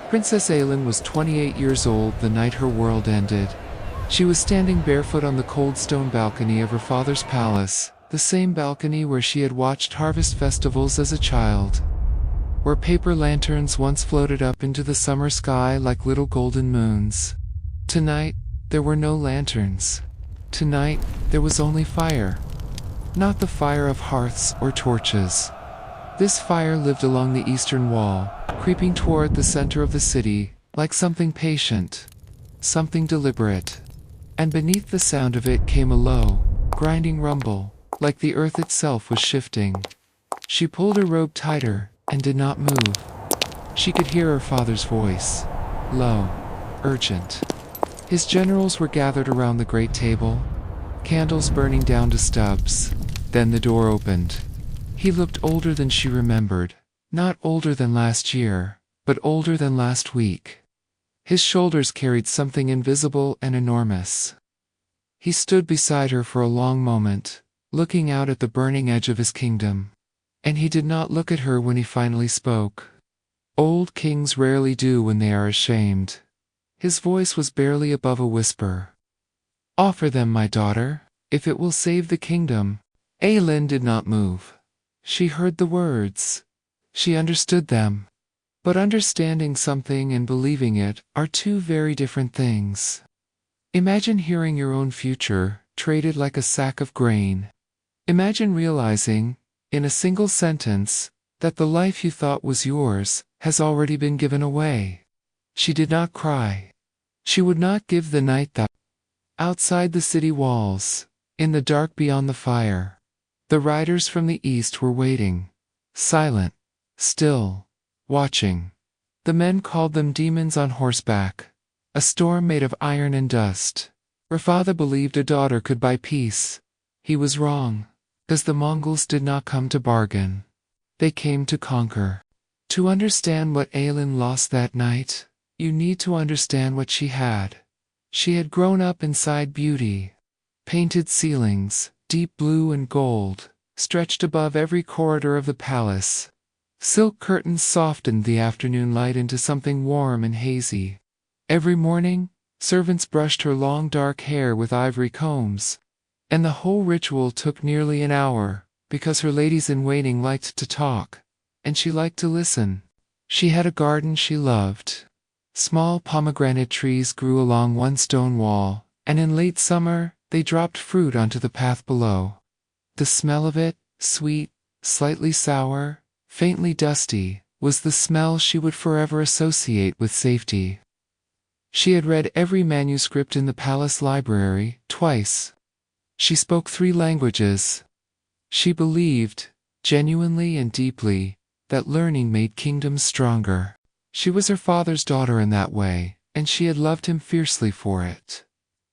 Princess Aylin was 28 years old the night her world ended. She was standing barefoot on the cold stone balcony of her father's palace, the same balcony where she had watched harvest festivals as a child. Where paper lanterns once floated up into the summer sky like little golden moons. Tonight, there were no lanterns. Tonight, there was only fire. Not the fire of hearths or torches. This fire lived along the eastern wall, creeping toward the center of the city, like something patient, something deliberate. And beneath the sound of it came a low, grinding rumble, like the earth itself was shifting. She pulled her robe tighter, and did not move. She could hear her father's voice, low, urgent. His generals were gathered around the great table, candles burning down to stubs. Then the door opened. He looked older than she remembered, not older than last year, but older than last week. His shoulders carried something invisible and enormous. He stood beside her for a long moment, looking out at the burning edge of his kingdom. And he did not look at her when he finally spoke. Old kings rarely do when they are ashamed. His voice was barely above a whisper. "Offer them, my daughter, if it will save the kingdom." Aylin did not move. She heard the words. She understood them. But understanding something and believing it are two very different things. Imagine hearing your own future traded like a sack of grain. Imagine realizing, in a single sentence, that the life you thought was yours has already been given away. She did not cry. She would not give the night that. Outside the city walls, in the dark beyond the fire, the riders from the east were waiting, silent, still, watching. The men called them demons on horseback, a storm made of iron and dust. Her father believed a daughter could buy peace. He was wrong, because the Mongols did not come to bargain. They came to conquer. To understand what Aylin lost that night, you need to understand what she had. She had grown up inside beauty. Painted ceilings, deep blue and gold, stretched above every corridor of the palace. Silk curtains softened the afternoon light into something warm and hazy. Every morning, servants brushed her long dark hair with ivory combs. And the whole ritual took nearly an hour, because her ladies-in-waiting liked to talk, and she liked to listen. She had a garden she loved. Small pomegranate trees grew along one stone wall, and in late summer, they dropped fruit onto the path below. The smell of it, sweet, slightly sour, faintly dusty, was the smell she would forever associate with safety. She had read every manuscript in the palace library, twice. She spoke 3 languages. She believed, genuinely and deeply, that learning made kingdoms stronger. She was her father's daughter in that way, and she had loved him fiercely for it.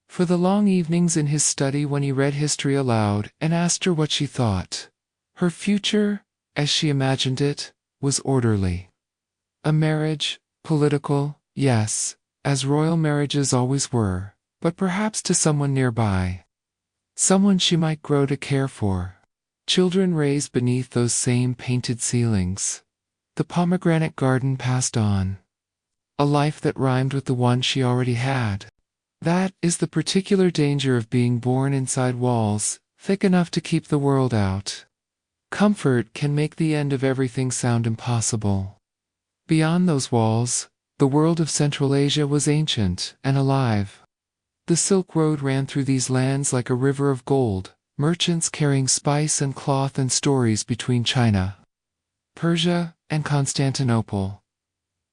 For the long evenings in his study when he read history aloud and asked her what she thought. Her future, as she imagined it, was orderly. A marriage, political, yes, as royal marriages always were, but perhaps to someone nearby. Someone she might grow to care for. Children raised beneath those same painted ceilings. The pomegranate garden passed on. A life that rhymed with the one she already had. That is the particular danger of being born inside walls, thick enough to keep the world out. Comfort can make the end of everything sound impossible. Beyond those walls, the world of Central Asia was ancient and alive. The Silk Road ran through these lands like a river of gold, merchants carrying spice and cloth and stories between China, Persia, and Constantinople.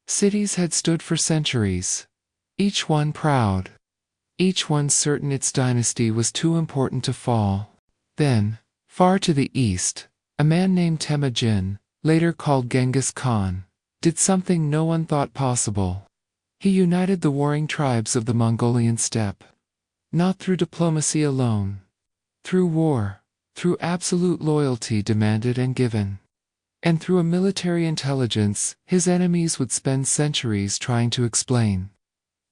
Cities had stood for centuries, each one proud, each one certain its dynasty was too important to fall. Then, far to the east, a man named Temujin, later called Genghis Khan, did something no one thought possible. He united the warring tribes of the Mongolian steppe. Not through diplomacy alone. Through war, through absolute loyalty demanded and given. And through a military intelligence his enemies would spend centuries trying to explain.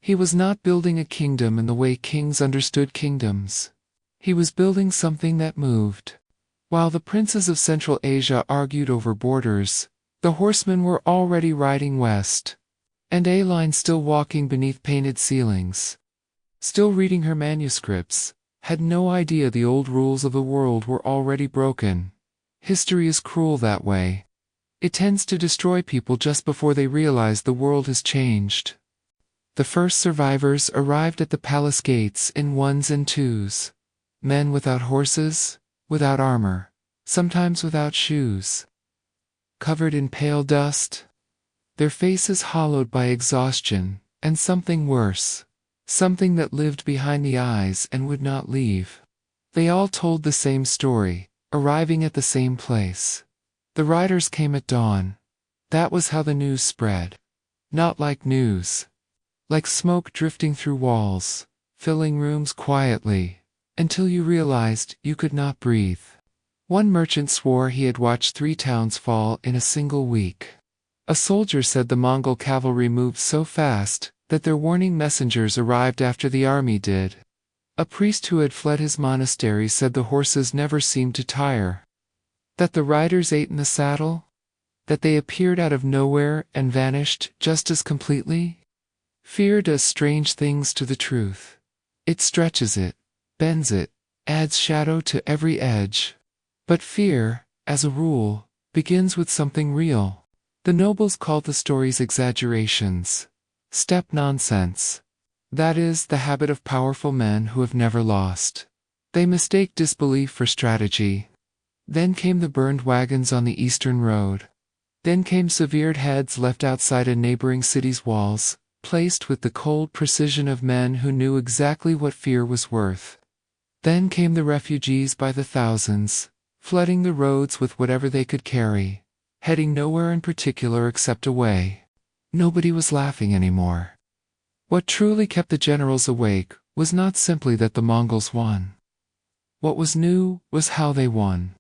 He was not building a kingdom in the way kings understood kingdoms. He was building something that moved. While the princes of Central Asia argued over borders, the horsemen were already riding west. And Aylin, still walking beneath painted ceilings, still reading her manuscripts, had no idea the old rules of the world were already broken. History is cruel that way. It tends to destroy people just before they realize the world has changed. The first survivors arrived at the palace gates in ones and twos. Men without horses, without armor, sometimes without shoes, covered in pale dust, their faces hollowed by exhaustion, and something worse, something that lived behind the eyes and would not leave. They all told the same story, arriving at the same place. The riders came at dawn. That was how the news spread. Not like news. Like smoke drifting through walls, filling rooms quietly, until you realized you could not breathe. One merchant swore he had watched 3 towns fall in a single week. A soldier said the Mongol cavalry moved so fast that their warning messengers arrived after the army did. A priest who had fled his monastery said the horses never seemed to tire. That the riders ate in the saddle? That they appeared out of nowhere and vanished just as completely? Fear does strange things to the truth. It stretches it, bends it, adds shadow to every edge. But fear, as a rule, begins with something real. The nobles called the stories exaggerations. Steppe nonsense. That is the habit of powerful men who have never lost. They mistake disbelief for strategy. Then came the burned wagons on the eastern road. Then came severed heads left outside a neighboring city's walls, placed with the cold precision of men who knew exactly what fear was worth. Then came the refugees by the thousands, flooding the roads with whatever they could carry, heading nowhere in particular except away. Nobody was laughing anymore. What truly kept the generals awake was not simply that the Mongols won. What was new was how they won.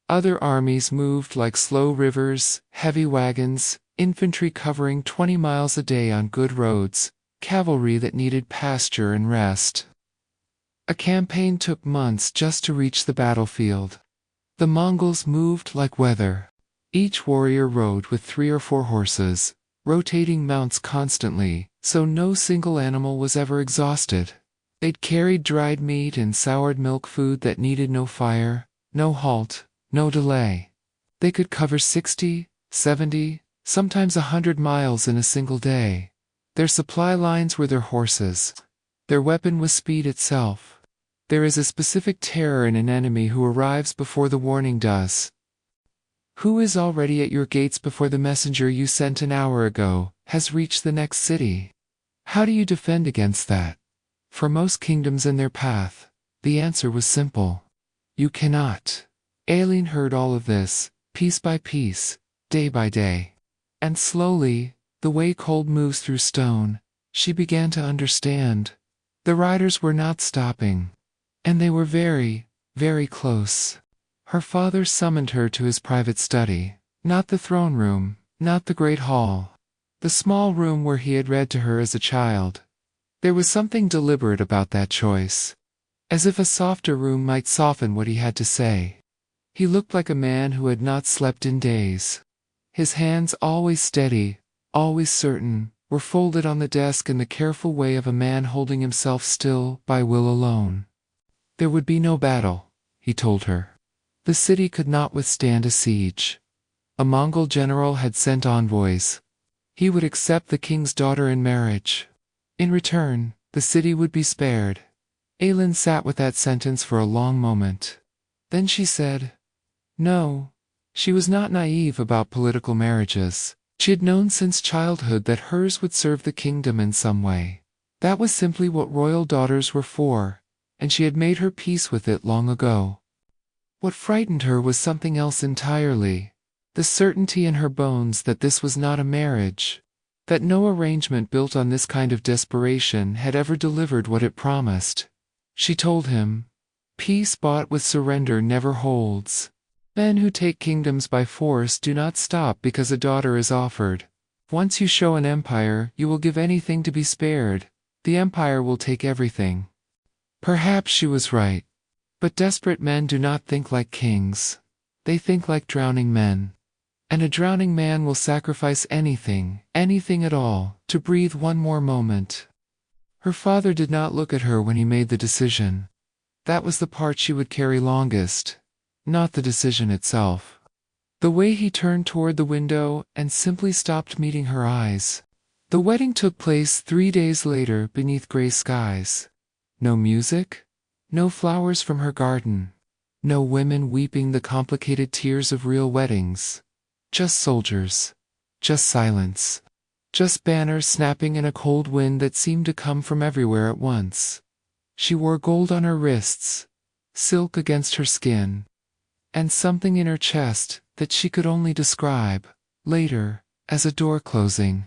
Other armies moved like slow rivers, heavy wagons, infantry covering 20 miles a day on good roads, cavalry that needed pasture and rest. A campaign took months just to reach the battlefield. The Mongols moved like weather. Each warrior rode with 3 or 4 horses, rotating mounts constantly, so no single animal was ever exhausted. They'd carried dried meat and soured milk, food that needed no fire, no halt, no delay. They could cover 60, 70, sometimes 100 miles in a single day. Their supply lines were their horses. Their weapon was speed itself. There is a specific terror in an enemy who arrives before the warning does. Who is already at your gates before the messenger you sent an hour ago has reached the next city? How do you defend against that? For most kingdoms in their path, the answer was simple. You cannot. Aylin heard all of this, piece by piece, day by day. And slowly, the way cold moves through stone, she began to understand. The riders were not stopping. And they were very, very close. Her father summoned her to his private study, not the throne room, not the great hall. The small room where he had read to her as a child. There was something deliberate about that choice. As if a softer room might soften what he had to say. He looked like a man who had not slept in days. His hands, always steady, always certain, were folded on the desk in the careful way of a man holding himself still by will alone. There would be no battle, he told her. The city could not withstand a siege. A Mongol general had sent envoys. He would accept the king's daughter in marriage. In return, the city would be spared. Aylin sat with that sentence for a long moment. Then she said, no. She was not naive about political marriages. She had known since childhood that hers would serve the kingdom in some way. That was simply what royal daughters were for, and she had made her peace with it long ago. What frightened her was something else entirely. The certainty in her bones that this was not a marriage. That no arrangement built on this kind of desperation had ever delivered what it promised. She told him, peace bought with surrender never holds. Men who take kingdoms by force do not stop because a daughter is offered. Once you show an empire, you will give anything to be spared. The empire will take everything. Perhaps she was right. But desperate men do not think like kings. They think like drowning men. And a drowning man will sacrifice anything, anything at all, to breathe one more moment. Her father did not look at her when he made the decision. That was the part she would carry longest, not the decision itself. The way he turned toward the window and simply stopped meeting her eyes. The wedding took place 3 days later beneath gray skies. No music, no flowers from her garden, no women weeping the complicated tears of real weddings. Just soldiers. Just silence. Just banners snapping in a cold wind that seemed to come from everywhere at once. She wore gold on her wrists, silk against her skin, and something in her chest that she could only describe, later, as a door closing.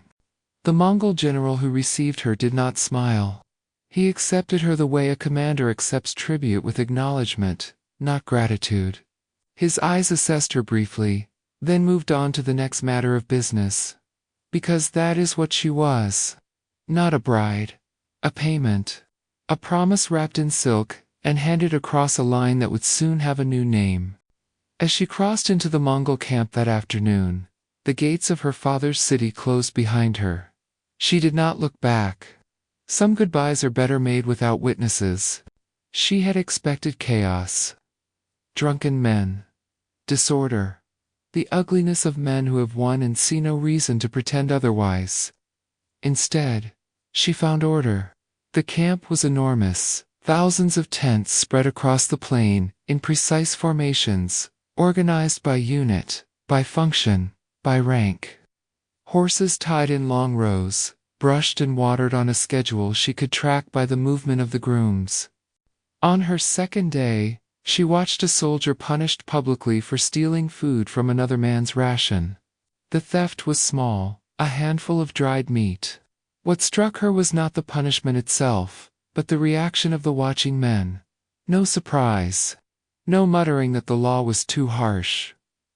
The Mongol general who received her did not smile. He accepted her the way a commander accepts tribute, with acknowledgement, not gratitude. His eyes assessed her briefly, then moved on to the next matter of business. Because that is what she was. Not a bride. A payment. A promise wrapped in silk, and handed across a line that would soon have a new name. As she crossed into the Mongol camp that afternoon, the gates of her father's city closed behind her. She did not look back. Some goodbyes are better made without witnesses. She had expected chaos. Drunken men. Disorder. The ugliness of men who have won and see no reason to pretend otherwise. Instead, she found order. The camp was enormous. Thousands of tents spread across the plain, in precise formations, organized by unit, by function, by rank. Horses tied in long rows, brushed and watered on a schedule she could track by the movement of the grooms. On her second day, she watched a soldier punished publicly for stealing food from another man's ration. The theft was small, a handful of dried meat. What struck her was not the punishment itself, but the reaction of the watching men. No surprise. No muttering that the law was too harsh.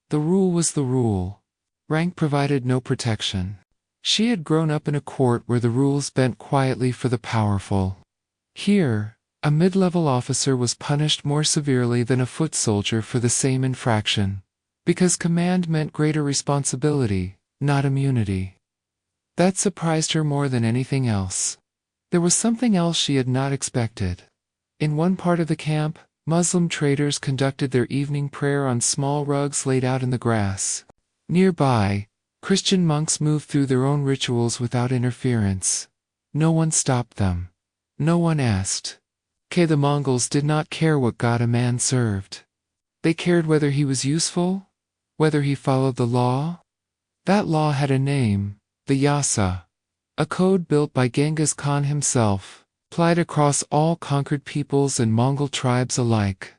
The rule was the rule. Rank provided no protection. She had grown up in a court where the rules bent quietly for the powerful. Here, a mid-level officer was punished more severely than a foot soldier for the same infraction. Because command meant greater responsibility, not immunity. That surprised her more than anything else. There was something else she had not expected. In one part of the camp, Muslim traders conducted their evening prayer on small rugs laid out in the grass. Nearby, Christian monks moved through their own rituals without interference. No one stopped them. No one asked. The Mongols did not care what god a man served. They cared whether he was useful, whether he followed the law. That law had a name, the Yasa, a code built by Genghis Khan himself, applied across all conquered peoples and Mongol tribes alike.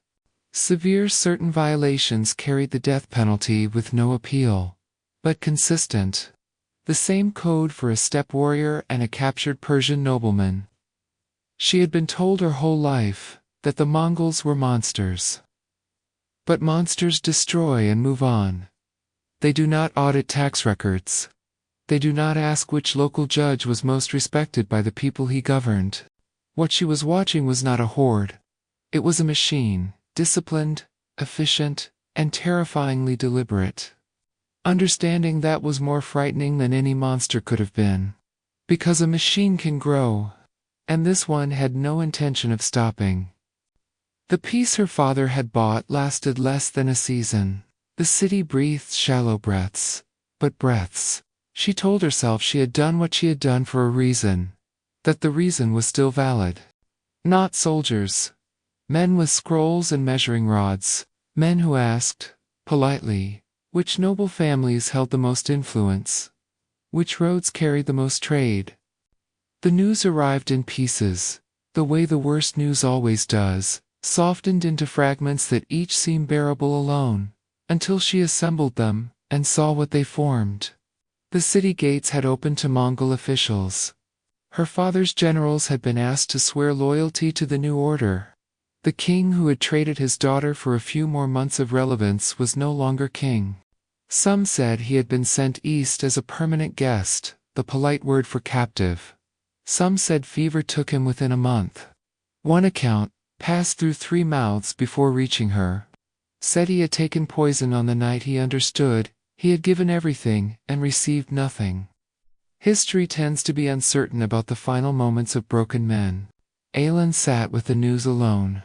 Severe certain violations carried the death penalty with no appeal. But consistent. The same code for a steppe warrior and a captured Persian nobleman. She had been told her whole life that the Mongols were monsters. But monsters destroy and move on. They do not audit tax records. They do not ask which local judge was most respected by the people he governed. What she was watching was not a horde. It was a machine, disciplined, efficient, and terrifyingly deliberate. Understanding that was more frightening than any monster could have been. Because a machine can grow, and this one had no intention of stopping. The peace her father had bought lasted less than a season. The city breathed shallow breaths, but breaths. She told herself she had done what she had done for a reason, that the reason was still valid. Not soldiers. Men with scrolls and measuring rods, men who asked, politely, which noble families held the most influence, which roads carried the most trade. The news arrived in pieces, the way the worst news always does, softened into fragments that each seemed bearable alone, until she assembled them, and saw what they formed. The city gates had opened to Mongol officials. Her father's generals had been asked to swear loyalty to the new order. The king who had traded his daughter for a few more months of relevance was no longer king. Some said he had been sent east as a permanent guest, the polite word for captive. Some said fever took him within a month. One account, passed through 3 mouths before reaching her, said he had taken poison on the night he understood He had given everything and received nothing. History tends to be uncertain about the final moments of broken men. Aylin sat with the news alone.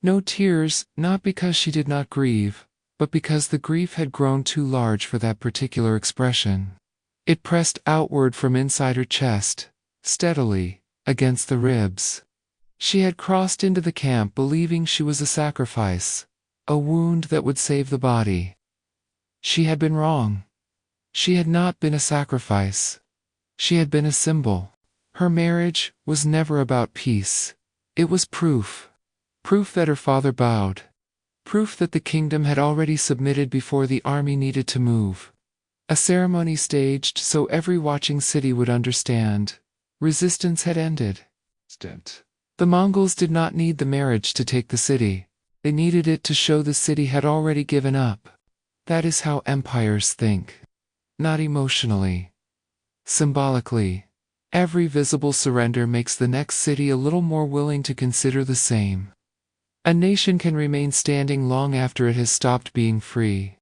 No tears, not because she did not grieve, but because the grief had grown too large for that particular expression. It pressed outward from inside her chest, steadily, against the ribs. She had crossed into the camp believing she was a sacrifice, a wound that would save the body. She had been wrong. She had not been a sacrifice. She had been a symbol. Her marriage was never about peace. It was proof. Proof that her father bowed. Proof that the kingdom had already submitted before the army needed to move. A ceremony staged so every watching city would understand. Resistance had ended. The Mongols did not need the marriage to take the city. They needed it to show the city had already given up. That is how empires think. Not emotionally. Symbolically. Every visible surrender makes the next city a little more willing to consider the same. A nation can remain standing long after it has stopped being free.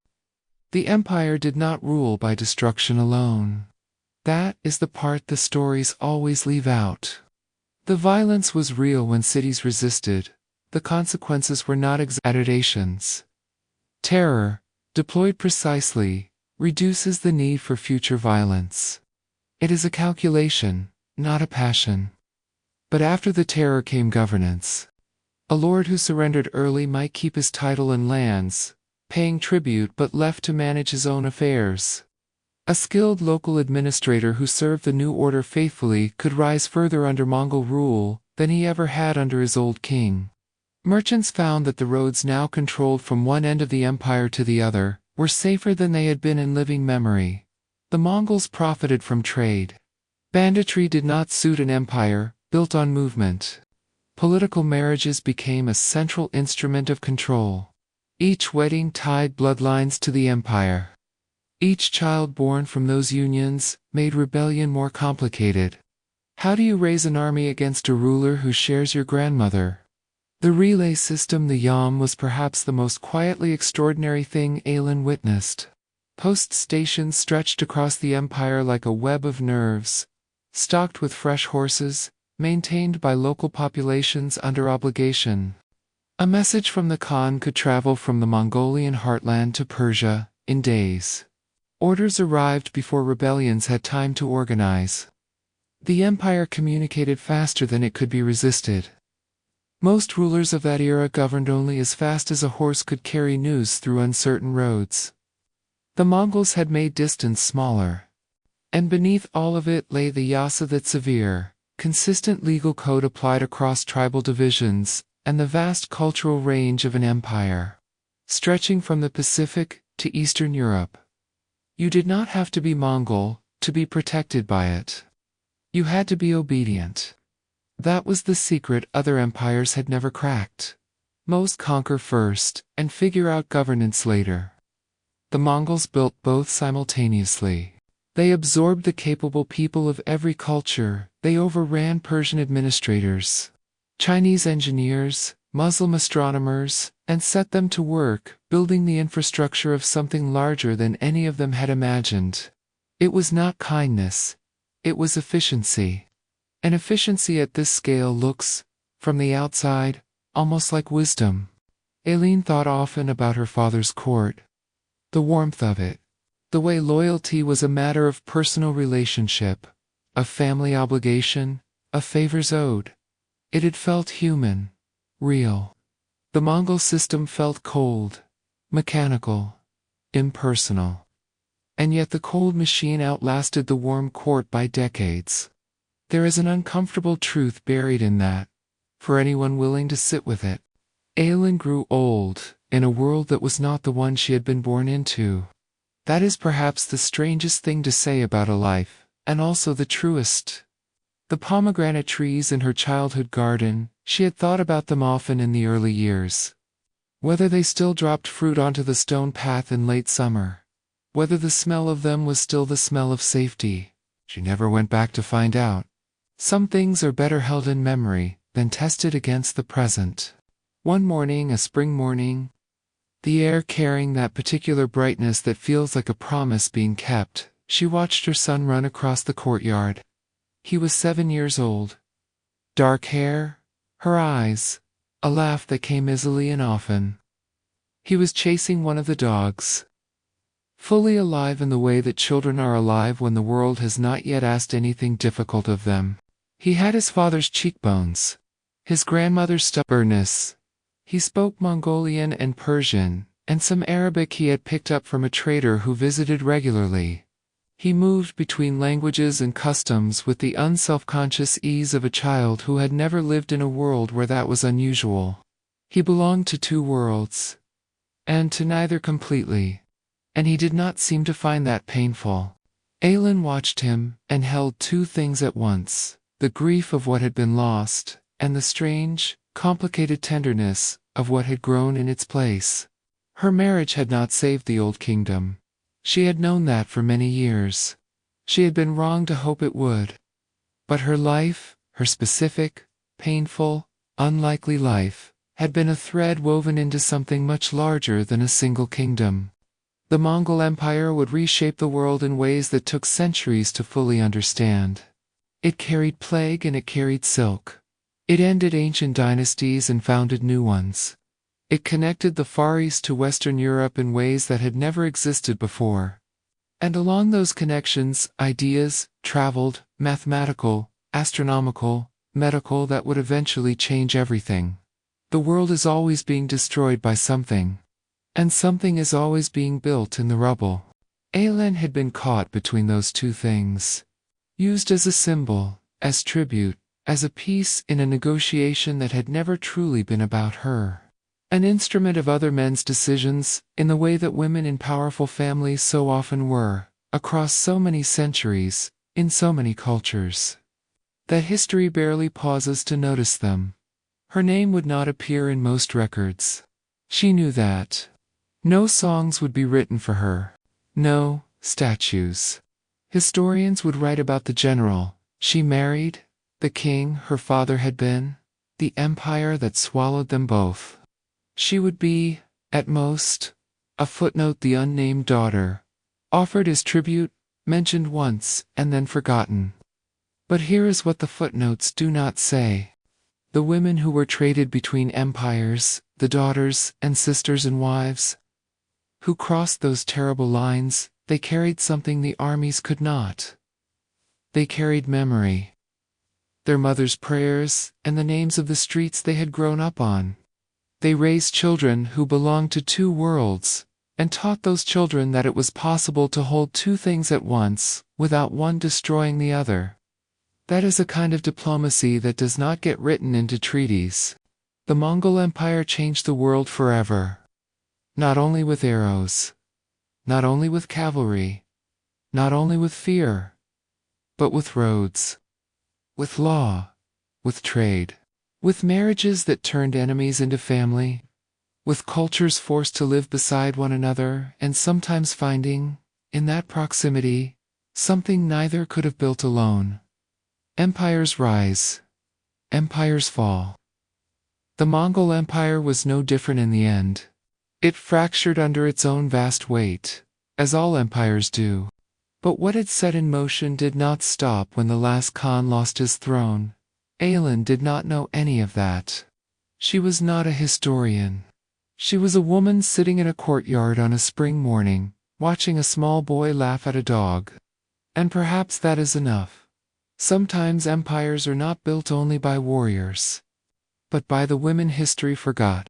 The empire did not rule by destruction alone. That is the part the stories always leave out. The violence was real when cities resisted. The consequences were not exaggerations. Terror, deployed precisely, reduces the need for future violence. It is a calculation, not a passion. But after the terror came governance. A lord who surrendered early might keep his title and lands, paying tribute but left to manage his own affairs. A skilled local administrator who served the new order faithfully could rise further under Mongol rule than he ever had under his old king. Merchants found that the roads now controlled from one end of the empire to the other were safer than they had been in living memory. The Mongols profited from trade. Banditry did not suit an empire built on movement. Political marriages became a central instrument of control. Each wedding tied bloodlines to the empire. Each child born from those unions made rebellion more complicated. How do you raise an army against a ruler who shares your grandmother? The relay system, the yam, was perhaps the most quietly extraordinary thing Aylin witnessed. Post stations stretched across the empire like a web of nerves, stocked with fresh horses, maintained by local populations under obligation. A message from the Khan could travel from the Mongolian heartland to Persia in days. Orders arrived before rebellions had time to organize. The empire communicated faster than it could be resisted. Most rulers of that era governed only as fast as a horse could carry news through uncertain roads. The Mongols had made distance smaller. And beneath all of it lay the Yasa, that severe, consistent legal code applied across tribal divisions, and the vast cultural range of an empire, stretching from the Pacific to Eastern Europe. You did not have to be Mongol to be protected by it. You had to be obedient. That was the secret other empires had never cracked. Most conquer first and figure out governance later. The Mongols built both simultaneously. They absorbed the capable people of every culture. They overran Persian administrators, Chinese engineers, Muslim astronomers, and set them to work, building the infrastructure of something larger than any of them had imagined. It was not kindness. It was efficiency. And efficiency at this scale looks, from the outside, almost like wisdom. Aylin thought often about her father's court. The warmth of it. The way loyalty was a matter of personal relationship, a family obligation, a favors owed. It had felt human, real. The Mongol system felt cold, mechanical, impersonal. And yet the cold machine outlasted the warm court by decades. There is an uncomfortable truth buried in that, for anyone willing to sit with it. Aylin grew old, in a world that was not the one she had been born into. That is perhaps the strangest thing to say about a life, and also the truest. The pomegranate trees in her childhood garden, she had thought about them often in the early years. Whether they still dropped fruit onto the stone path in late summer. Whether the smell of them was still the smell of safety. She never went back to find out. Some things are better held in memory than tested against the present. One morning, a spring morning, the air carrying that particular brightness that feels like a promise being kept. She watched her son run across the courtyard. He was 7 years old. Dark hair, her eyes, a laugh that came easily and often. He was chasing one of the dogs. Fully alive in the way that children are alive when the world has not yet asked anything difficult of them. He had his father's cheekbones, his grandmother's stubbornness. He spoke Mongolian and Persian, and some Arabic he had picked up from a trader who visited regularly. He moved between languages and customs with the unselfconscious ease of a child who had never lived in a world where that was unusual. He belonged to two worlds, and to neither completely, and he did not seem to find that painful. Aylin watched him, and held two things at once: the grief of what had been lost, and the strange, complicated tenderness of what had grown in its place. Her marriage had not saved the old kingdom. She had known that for many years. She had been wrong to hope it would. But her life, her specific, painful, unlikely life, had been a thread woven into something much larger than a single kingdom. The Mongol Empire would reshape the world in ways that took centuries to fully understand. It carried plague and it carried silk. It ended ancient dynasties and founded new ones. It connected the Far East to Western Europe in ways that had never existed before. And along those connections, ideas traveled, mathematical, astronomical, medical, that would eventually change everything. The world is always being destroyed by something. And something is always being built in the rubble. Aylin had been caught between those two things. Used as a symbol, as tribute, as a piece in a negotiation that had never truly been about her. An instrument of other men's decisions, in the way that women in powerful families so often were, across so many centuries, in so many cultures. That history barely pauses to notice them. Her name would not appear in most records. She knew that. No songs would be written for her. No statues. Historians would write about the general she married, the king her father had been, the empire that swallowed them both. She would be, at most, a footnote, the unnamed daughter, offered as tribute, mentioned once, and then forgotten. But here is what the footnotes do not say. The women who were traded between empires, the daughters and sisters and wives, who crossed those terrible lines, they carried something the armies could not. They carried memory. Their mothers' prayers, and the names of the streets they had grown up on. They raised children who belonged to two worlds, and taught those children that it was possible to hold two things at once, without one destroying the other. That is a kind of diplomacy that does not get written into treaties. The Mongol Empire changed the world forever. Not only with arrows, not only with cavalry, not only with fear, but with roads, with law, with trade, with marriages that turned enemies into family, with cultures forced to live beside one another and sometimes finding, in that proximity, something neither could have built alone. Empires rise. Empires fall. The Mongol Empire was no different in the end. It fractured under its own vast weight, as all empires do. But what it set in motion did not stop when the last Khan lost his throne. Aylin did not know any of that. She was not a historian. She was a woman sitting in a courtyard on a spring morning, watching a small boy laugh at a dog. And perhaps that is enough. Sometimes empires are not built only by warriors, but by the women history forgot.